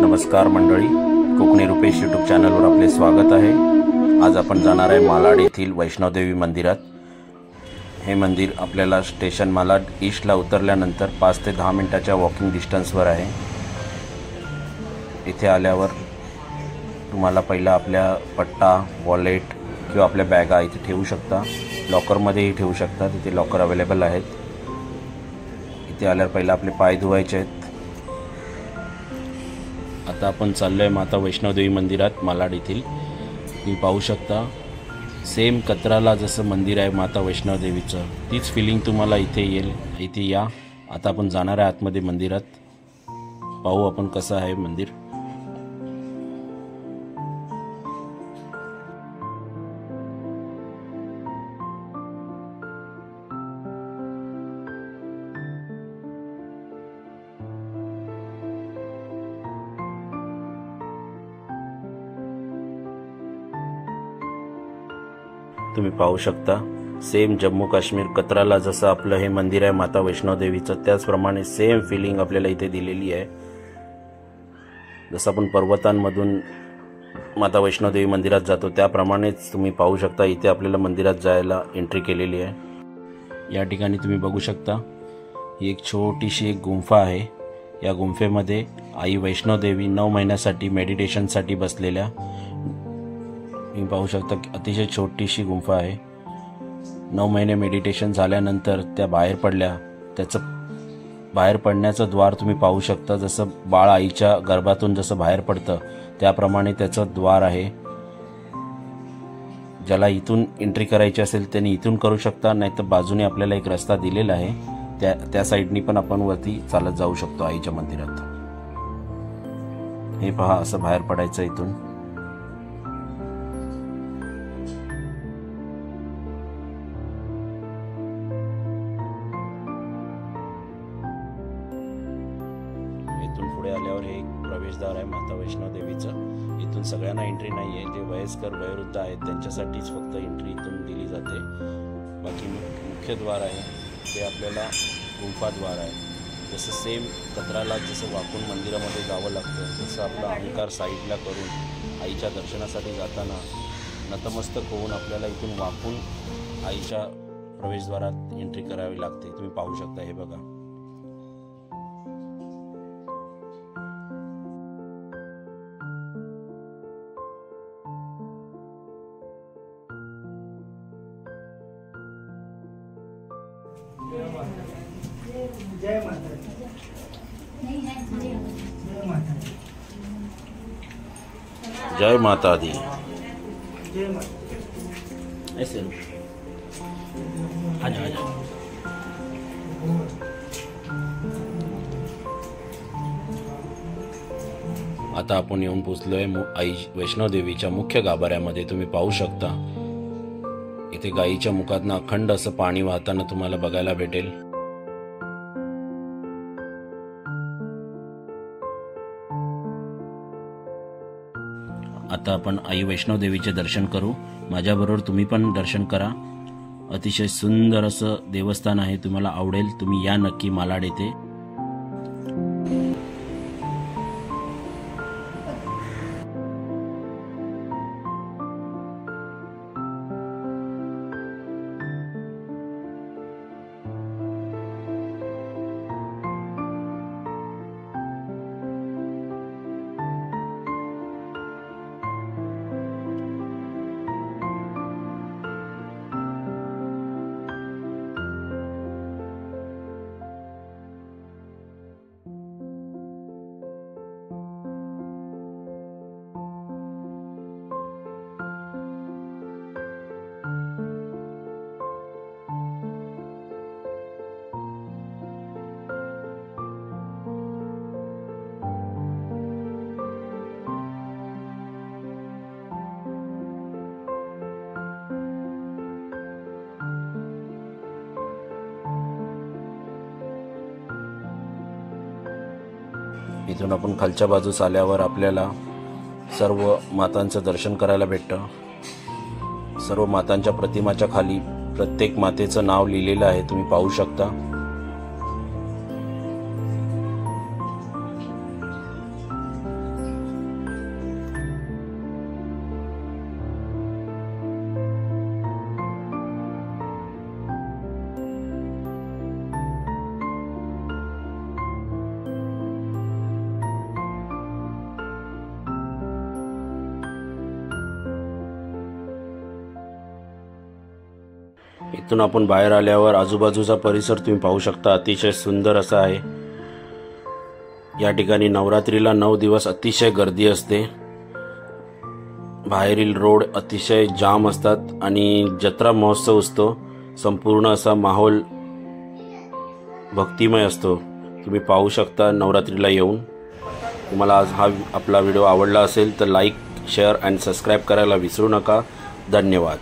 नमस्कार मंडळी, कोकणी रुपेश यूट्यूब चॅनलवर आपले स्वागत आहे। आज आपण जाणार आहे मालाड येथील वैष्णोदेवी मंदिरात। हे मंदिर आपल्याला स्टेशन मालाड ईस्टला उतरल्यानंतर 5 ते 10 मिनिटाच्या वॉकिंग डिस्टन्सवर आहे। इथे आल्यावर तुम्हाला पहिला आपल्या पट्टा, वॉलेट किंवा आपल्या बॅगा इथे ठेवू शकता। लॉकरमध्येही ठेवू शकता, तिथे लॉकर अवेलेबल आहेत। इथे आल्यावर पहिला आपले पाय धुवायचे आहेत। आता आपण चाललोय माता वैष्णोदेवी मंदिरात मालाड येथील। तुम्ही पाहू शकता सेम कत्राला जसं मंदिर आहे माता वैष्णोदेवीचं, तीच फिलिंग तुम्हाला इथे येईल। इथे या। आता आपण जाणार आहे आतमध्ये मंदिरात, पाहू आपण कसं आहे मंदिर। तुम्ही पाहू शकता सेम जम्मू काश्मीर कत्राला जसं आपलं हे मंदिर आहे माता वैष्णोदेवीचं, त्याचप्रमाणे सेम फिलिंग आपल्याला इथे दिलेली आहे। जसं आपण पर्वतांमधून माता वैष्णोदेवी मंदिरात जातो त्याप्रमाणेच तुम्ही पाहू शकता इथे आपल्याला मंदिरात जायला एंट्री केलेली आहे। या ठिकाणी तुम्ही बघू शकता ही एक छोटीशी एक गुंफा आहे। या गुंफेमध्ये आई वैष्णोदेवी 9 महिन्यासाठी मेडिटेशनसाठी बसलेल्या, तुम्ही पाहू शकता अतिशय छोटीशी गुंफा आहे। 9 महिने मेडिटेशन झाल्यानंतर त्या बाहेर पडल्या। त्याचं बाहेर पडण्याचं द्वार तुम्ही पाहू शकता, जसं बाळ आईच्या गर्भातून जसं बाहेर पडतं त्याप्रमाणे त्याचं द्वार आहे। ज्याला इथून एंट्री करायची असेल त्यांनी इथून करू शकता, नाहीतर बाजूने आपल्याला एक रस्ता दिलेला आहे त्या साईडनी पण आपण वरती चालत जाऊ शकतो आईच्या मंदिरात। हे पहा, असं बाहेर पडायचं इथून। इथून पुढे आल्यावर हे एक प्रवेशद्वार आहे माता वैष्णोदेवीचं। इथून सगळ्यांना एंट्री नाही आहे, जे वयस्कर वयोवृद्ध आहेत त्यांच्यासाठीच फक्त एंट्री इथून दिली जाते। बाकी मुख्य द्वार आहे ते आपल्याला गुंफाद्वार आहे। जसं सेम कत्राला जसं वाकून मंदिरामध्ये जावं लागतं, तसं आपला अहंकार साईडला करून आईच्या दर्शनासाठी जाताना नतमस्तक होऊन आपल्याला इथून वाकून आईच्या प्रवेशद्वारात एंट्री करावी लागते। तुम्ही पाहू शकता, हे बघा। जय माता जय माता दी। जय माता। ऐसे आजा आजा। आता आपण येऊन पोचलोय आई वैष्णोदेवीच्या मुख्य गाभाऱ्यामध्ये। तुम्ही पाहू शकता इथे गाईच्या मुखातनं अखंड असं पाणी वाहताना तुम्हाला बघायला भेटेल। आता आपण आई वैष्णोदेवीचे दर्शन करू। माझ्याबरोबर तुम्ही पण दर्शन करा। अतिशय सुंदर असं देवस्थान आहे, तुम्हाला आवडेल। तुम्ही या नक्की मालाड येथे। इथून आपण खालच्या बाजूस आल्यावर आपल्याला सर्व मातांचं दर्शन करायला भेटतं। सर्व मातांच्या प्रतिमाच्या खाली प्रत्येक मातेचं नाव लिहिलेलं आहे, तुम्ही पाहू शकता। तिथून आपण बाहेर आल्यावर आजूबाजूचा परिसर तुम्ही पाहू शकता, अतिशय सुंदर असा आहे। या ठिकाणी नवरात्रीला 9 दिवस अतिशय गर्दी असते। बाहेरील रोड अतिशय जाम असतात आणि जत्रा महोत्सव असतो। संपूर्ण असा माहोल भक्तिमय असतो। तुम्ही पाहू शकता नवरात्रीला येऊन। तुम्हाला आज हा आपला व्हिडिओ आवडला असेल तर लाईक, शेअर आणि सबस्क्राईब करायला विसरू नका। धन्यवाद।